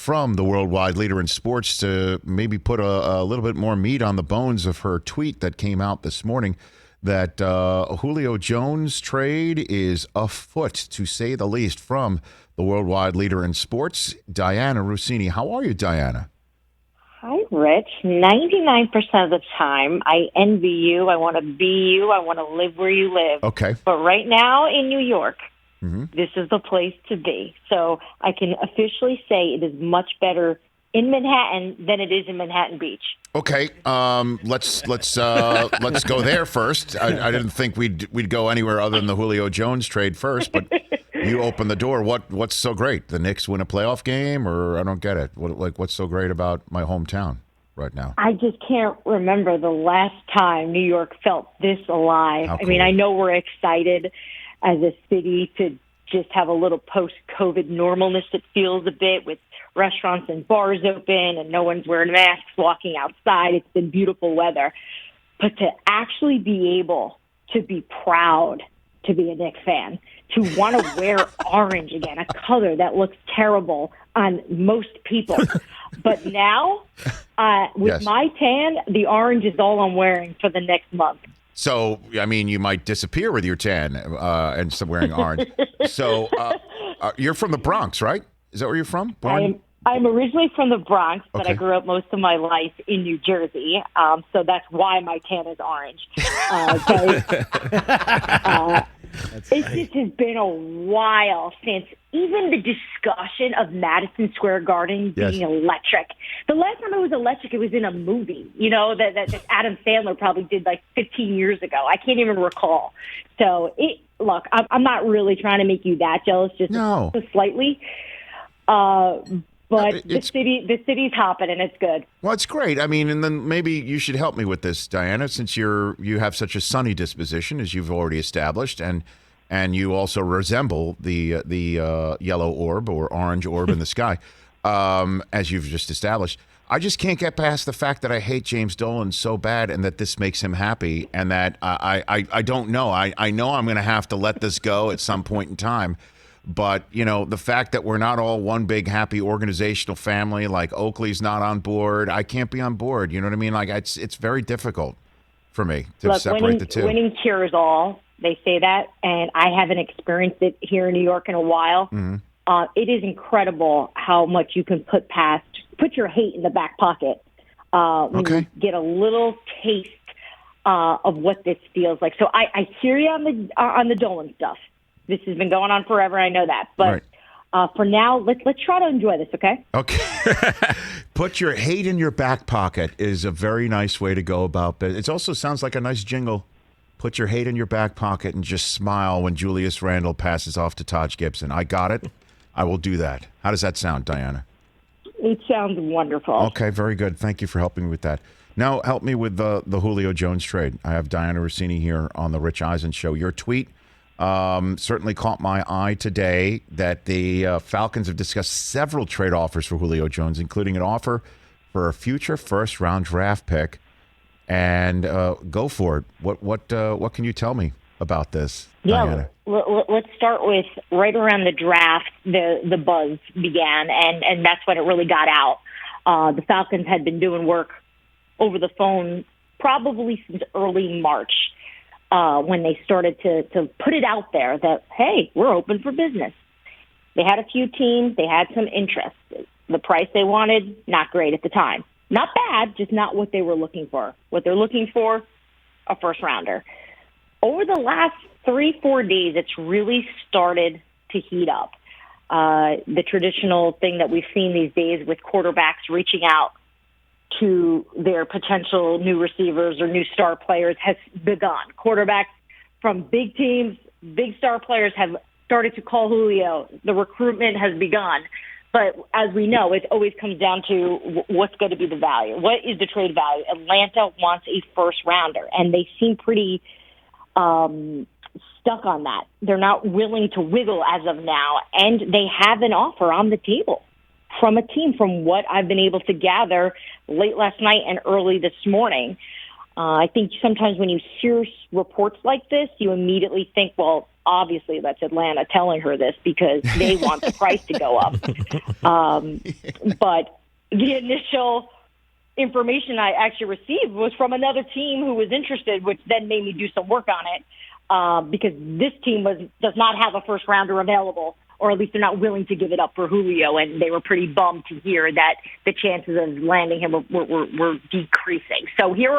from the worldwide leader in sports to maybe put a little bit more meat on the bones of her tweet that came out this morning that Julio Jones trade is afoot, to say the least, from the worldwide leader in sports, Dianna Russini. How are you, Dianna? Hi, Rich. 99% of the time, I envy you. I want to be you. I want to live where you live. Okay. But right now in New York, this is the place to be. So I can officially say it is much better in Manhattan than it is in Manhattan Beach. Okay, let's go there first. I didn't think we'd go anywhere other than the Julio Jones trade first, but you opened the door. What's so great? The Knicks win a playoff game, or I don't get it. What's so great about my hometown right now? I just can't remember the last time New York felt this alive. Cool. I mean, I know we're excited as a city to just have a little post-COVID normalness. It feels a bit with restaurants and bars open and no one's wearing masks walking outside. It's been beautiful weather. But to actually be able to be proud to be a Knicks fan, to want to wear orange again, a color that looks terrible on most people. But now, with my tan, the orange is all I'm wearing for the next month. So, I mean, you might disappear with your tan and some wearing orange. So, you're from the Bronx, right? Is that where you're from? I'm originally from the Bronx, but Okay. I grew up most of my life in New Jersey, so that's why my tan is orange. It just has been a while since even the discussion of Madison Square Garden being electric. The last time it was electric, it was in a movie, that Adam Sandler probably did like 15 years ago. I can't even recall. So, look, I'm not really trying to make you that jealous, just slightly. But the city's hopping, and it's good. Well, it's great. I mean, and then maybe you should help me with this, Dianna, since you have such a sunny disposition, as you've already established, and you also resemble the yellow orb or orange orb in the sky, as you've just established. I just can't get past the fact that I hate James Dolan so bad, and that this makes him happy, and that I don't know. I know I'm going to have to let this go at some point in time. But, the fact that we're not all one big happy organizational family, like Oakley's not on board, I can't be on board. You know what I mean? Like, it's very difficult for me to separate the two. Winning cures all. They say that, and I haven't experienced it here in New York in a while. Mm-hmm. It is incredible how much you can put your hate in the back pocket when you get a little taste of what this feels like. So I hear you on the Dolan stuff. This has been going on forever. I know that. But for now, let's try to enjoy this, okay? Okay. Put your hate in your back pocket is a very nice way to go about it. It also sounds like a nice jingle. Put your hate in your back pocket and just smile when Julius Randle passes off to Taj Gibson. I got it. I will do that. How does that sound, Dianna? It sounds wonderful. Okay, very good. Thank you for helping me with that. Now, help me with the Julio Jones trade. I have Dianna Russini here on the Rich Eisen Show. Your tweet certainly caught my eye today that the Falcons have discussed several trade offers for Julio Jones, including an offer for a future first-round draft pick. And go for it. What can you tell me about this, Dianna? Let's start with right around the draft, the buzz began, and that's when it really got out. The Falcons had been doing work over the phone probably since early March. When they started to put it out there that, hey, we're open for business. They had a few teams. They had some interest. The price they wanted, not great at the time. Not bad, just not what they were looking for. What they're looking for, a first-rounder. Over the last 3-4 days, it's really started to heat up. The traditional thing that we've seen these days with quarterbacks reaching out to their potential new receivers or new star players has begun. Quarterbacks from big teams, big star players have started to call Julio. The recruitment has begun. But as we know, it always comes down to what's going to be the value. What is the trade value? Atlanta wants a first-rounder, and they seem pretty stuck on that. They're not willing to wiggle as of now, and they have an offer on the table from a team, from what I've been able to gather late last night and early this morning. I think sometimes when you hear reports like this, you immediately think, well, obviously that's Atlanta telling her this because they want the price to go up. But the initial information I actually received was from another team who was interested, which then made me do some work on it because this team does not have a first rounder available, or at least they're not willing to give it up for Julio, and they were pretty bummed to hear that the chances of landing him were decreasing. So here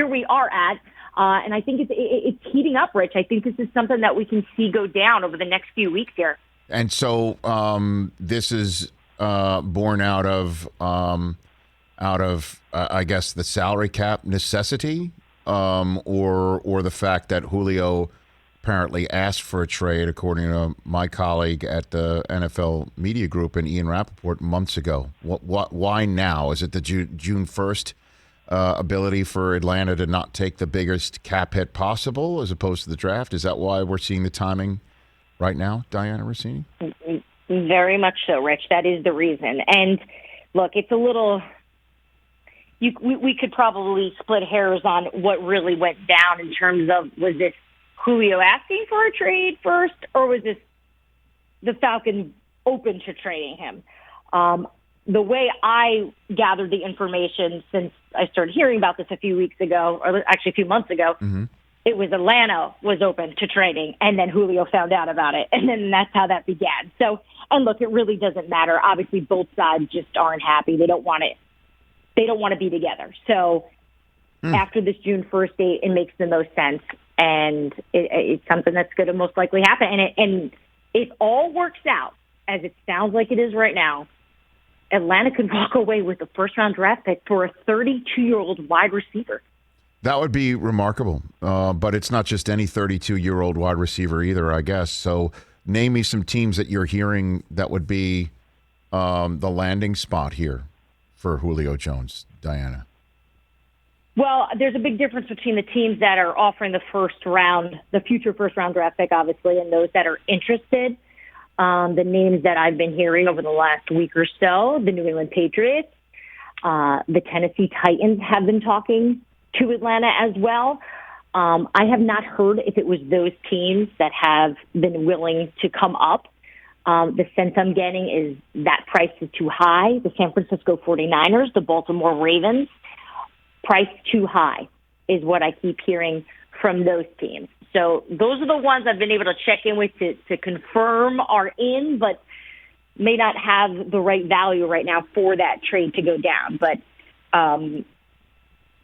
we are at, and I think it's heating up, Rich. I think this is something that we can see go down over the next few weeks here. And so this is born out of I guess the salary cap necessity, or the fact that Julio apparently asked for a trade, according to my colleague at the NFL Media Group and Ian Rappaport months ago. Why now? Is it the June 1st ability for Atlanta to not take the biggest cap hit possible as opposed to the draft? Is that why we're seeing the timing right now, Dianna Russini? Very much so, Rich. That is the reason. And look, it's a little... We could probably split hairs on what really went down in terms of, was this Julio asking for a trade first, or was this the Falcons open to trading him? The way I gathered the information since I started hearing about this a few weeks ago, or actually a few months ago, it was Atlanta was open to trading, and then Julio found out about it, and then that's how that began. So, and look, it really doesn't matter. Obviously, both sides just aren't happy. They don't want it. They don't want to be together. So after this June 1st date, it makes the most sense. And it's something that's going to most likely happen. And it all works out, as it sounds like it is right now, Atlanta could walk away with a first-round draft pick for a 32-year-old wide receiver. That would be remarkable. But it's not just any 32-year-old wide receiver either, I guess. So name me some teams that you're hearing that would be the landing spot here for Julio Jones, Dianna. Well, there's a big difference between the teams that are offering the future first-round draft pick, obviously, and those that are interested. The names that I've been hearing over the last week or so, the New England Patriots, the Tennessee Titans have been talking to Atlanta as well. I have not heard if it was those teams that have been willing to come up. The sense I'm getting is that price is too high. The San Francisco 49ers, the Baltimore Ravens, price too high is what I keep hearing from those teams. So those are the ones I've been able to check in with to confirm are in, but may not have the right value right now for that trade to go down. But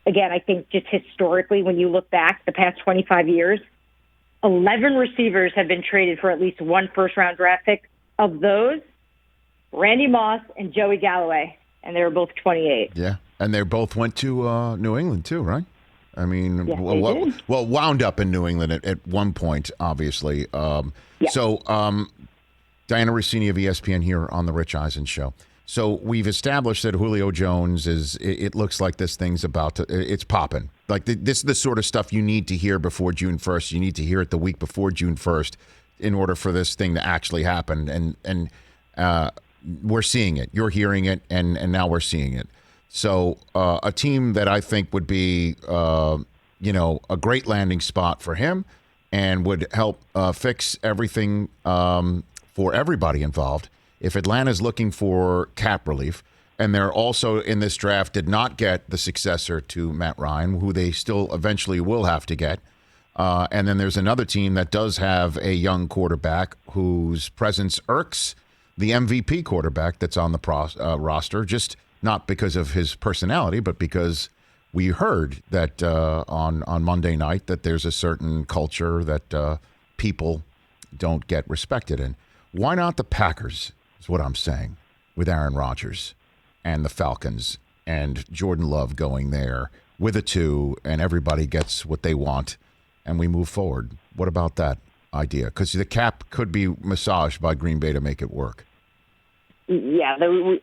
again, I think just historically, when you look back the past 25 years, 11 receivers have been traded for at least one first-round draft pick. Of those, Randy Moss and Joey Galloway, and they were both 28. Yeah, and they both went to New England too, right? I mean, yes, well, wound up in New England at one point, obviously. So, Dianna Russini of ESPN here on the Rich Eisen Show. So we've established that Julio Jones it looks like this thing's it's popping. Like this is the sort of stuff you need to hear before June 1st. You need to hear it the week before June 1st. In order for this thing to actually happen, and we're seeing it. You're hearing it, and now we're seeing it. So a team that I think would be, a great landing spot for him, and would help fix everything for everybody involved. If Atlanta's looking for cap relief, and they're also in this draft did not get the successor to Matt Ryan, who they still eventually will have to get. And then there's another team that does have a young quarterback whose presence irks the MVP quarterback that's on the roster, just not because of his personality, but because we heard that on Monday night that there's a certain culture that people don't get respected in. Why not the Packers is what I'm saying, with Aaron Rodgers and the Falcons and Jordan Love going there with a 2, and everybody gets what they want. And we move forward. What about that idea? Because the cap could be massaged by Green Bay to make it work. Yeah,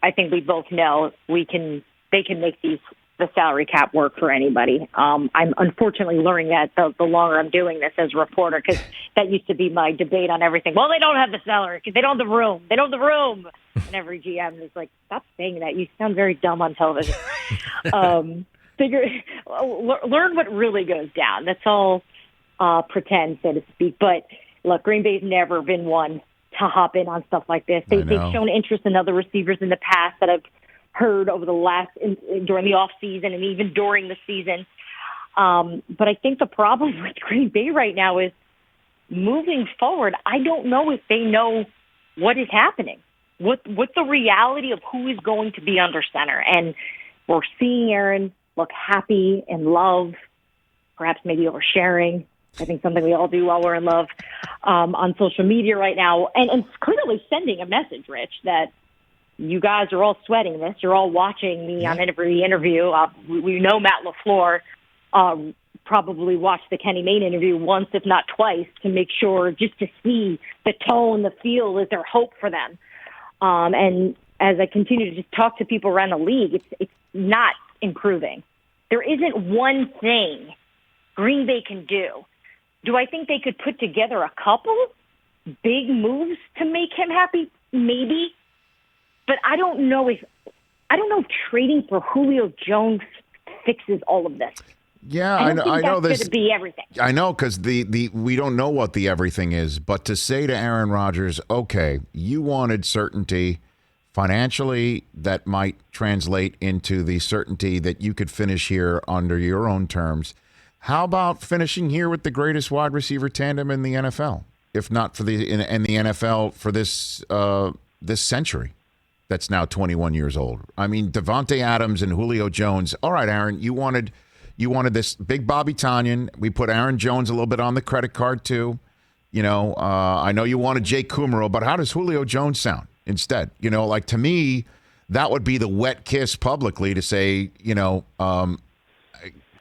I think we both know they can make the salary cap work for anybody. I'm unfortunately learning that the longer I'm doing this as a reporter, because that used to be my debate on everything. Well, they don't have the salary because they don't have the room. They don't have the room. And every GM is like, stop saying that. You sound very dumb on television. Learn what really goes down. That's all. Pretend, so to speak. But look, Green Bay's never been one to hop in on stuff like this. They've shown interest in other receivers in the past that I've heard over the during the off season and even during the season. But I think the problem with Green Bay right now is moving forward. I don't know if they know what is happening, what the reality of who is going to be under center. And we're seeing Aaron look happy and love, perhaps maybe oversharing. I think something we all do while we're in love on social media right now. And clearly sending a message, Rich, that you guys are all sweating this. You're all watching me on every interview. We know Matt LaFleur probably watched the Kenny Mayne interview once, if not twice, to make sure, just to see the tone, the feel, is there hope for them? And as I continue to just talk to people around the league, it's not improving. There isn't one thing Green Bay can do. Do I think they could put together a couple big moves to make him happy? Maybe. But I don't know if trading for Julio Jones fixes all of this. Yeah, I know this. That's going to be everything. I know, because we don't know what the everything is. But to say to Aaron Rodgers, okay, you wanted certainty financially that might translate into the certainty that you could finish here under your own terms. How about finishing here with the greatest wide receiver tandem in the NFL, if not for in the NFL for this century? That's now 21 years old. I mean, Devontae Adams and Julio Jones. All right, Aaron, you wanted this big Bobby Tonyan. We put Aaron Jones a little bit on the credit card too. I know you wanted Jake Kumaro, but how does Julio Jones sound instead? Like, to me, that would be the wet kiss publicly to say,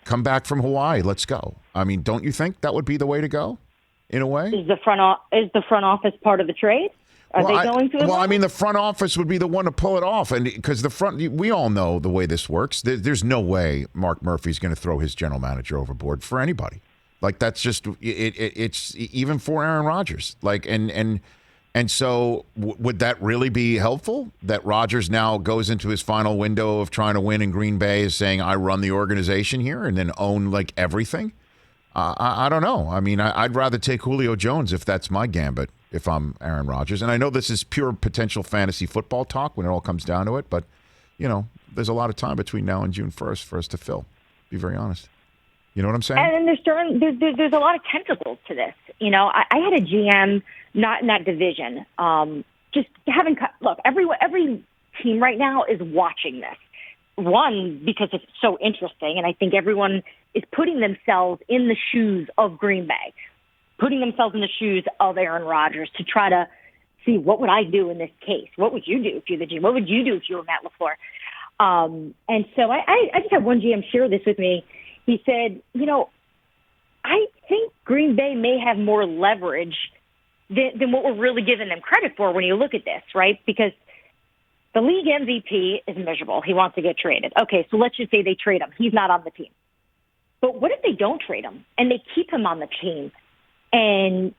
come back from Hawaii, let's go. I mean, don't you think that would be the way to go, in a way? Is the front office part of the trade? Are they going to? Well, I mean, the front office would be the one to pull it off, and because we all know the way this works. There's no way Mark Murphy's going to throw his general manager overboard for anybody. Like, that's just it's even for Aaron Rodgers. Like, and so would that really be helpful? That Rodgers now goes into his final window of trying to win in Green Bay is saying, I run the organization here, and then own like everything. I don't know. I mean, I'd rather take Julio Jones if that's my gambit, if I'm Aaron Rodgers. And I know this is pure potential fantasy football talk when it all comes down to it, but, there's a lot of time between now and June 1st for us to fill. Be very honest. You know what I'm saying? And there's a lot of tentacles to this. I had a GM not in that division. Just having look, every team right now is watching this. One, because it's so interesting, and I think everyone is putting themselves in the shoes of Green Bay, putting themselves in the shoes of Aaron Rodgers to try to see, what would I do in this case? What would you do if you're the GM? What would you do if you were Matt LaFleur? And so I just had one GM share this with me. He said, I think Green Bay may have more leverage than what we're really giving them credit for when you look at this, right? Because the league MVP is miserable. He wants to get traded. Okay, so let's just say they trade him. He's not on the team. But what if they don't trade him and they keep him on the team? And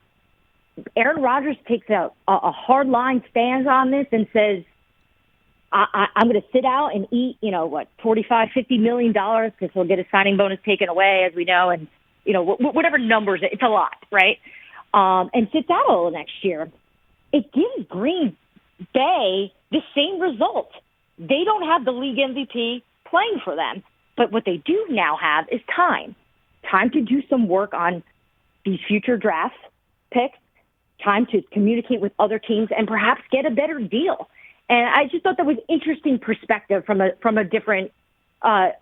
Aaron Rodgers takes a hard-line stance on this and says, I'm going to sit out and eat, $45, $50 million, because he'll get his signing bonus taken away, as we know, and, whatever numbers, it's a lot, right? And sits out all of next year. It gives Green Bay the same result. They don't have the league MVP playing for them, but what they do now have is time to do some work on these future draft picks, time to communicate with other teams and perhaps get a better deal. And I just thought that was interesting perspective from a different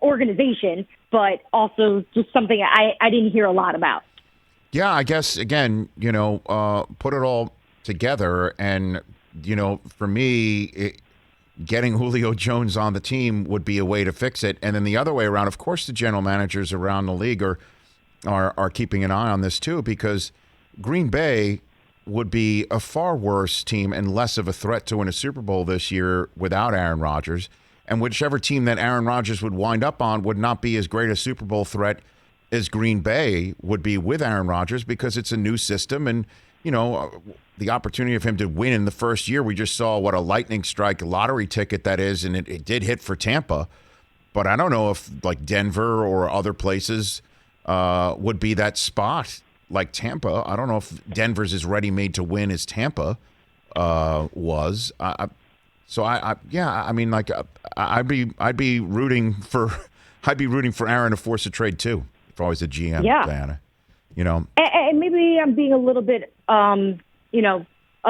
organization, but also just something I didn't hear a lot about. Yeah, I guess, again, put it all together. And, for me, getting Julio Jones on the team would be a way to fix it. And then the other way around, of course, the general managers around the league are keeping an eye on this too, because Green Bay would be a far worse team and less of a threat to win a Super Bowl this year without Aaron Rodgers. And whichever team that Aaron Rodgers would wind up on would not be as great a Super Bowl threat as Green Bay would be with Aaron Rodgers, because it's a new system. And, the opportunity of him to win in the first year, we just saw what a lightning strike lottery ticket that is. And it did hit for Tampa. But I don't know if like Denver or other places would be that spot like Tampa. I don't know if Denver's as ready-made to win as Tampa was. I'd be rooting for Aaron to force a trade too. If I was a GM, Diana, And maybe I'm being a little bit, a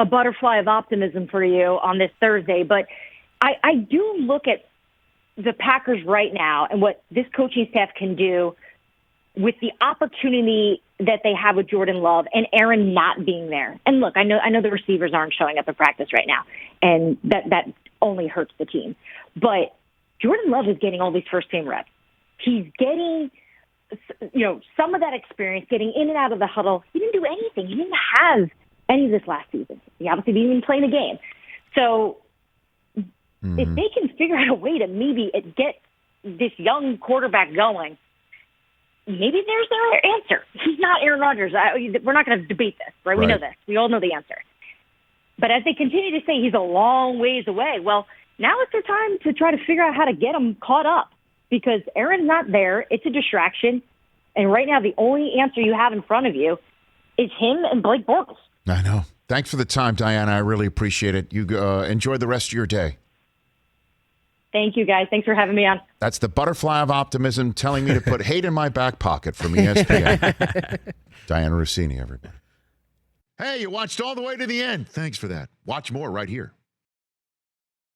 butterfly of optimism for you on this Thursday, but I do look at the Packers right now and what this coaching staff can do with the opportunity that they have with Jordan Love and Aaron not being there. And look, I know the receivers aren't showing up at practice right now, and that only hurts the team. But Jordan Love is getting all these first-team reps. He's getting, some of that experience, getting in and out of the huddle. He didn't do anything. He didn't have any of this last season. He obviously didn't even play in the game. So if they can figure out a way to maybe get this young quarterback going, maybe there's their answer. He's not Aaron Rodgers. We're not going to debate this, right? We know this. We all know the answer. But as they continue to say he's a long ways away, well, now is their time to try to figure out how to get him caught up, because Aaron's not there. It's a distraction. And right now, the only answer you have in front of you is him and Blake Bortles. I know. Thanks for the time, Diana. I really appreciate it. You enjoy the rest of your day. Thank you, guys. Thanks for having me on. That's the butterfly of optimism telling me to put hate in my back pocket from ESPN. Dianna Russini, everybody. Hey, you watched all the way to the end. Thanks for that. Watch more right here.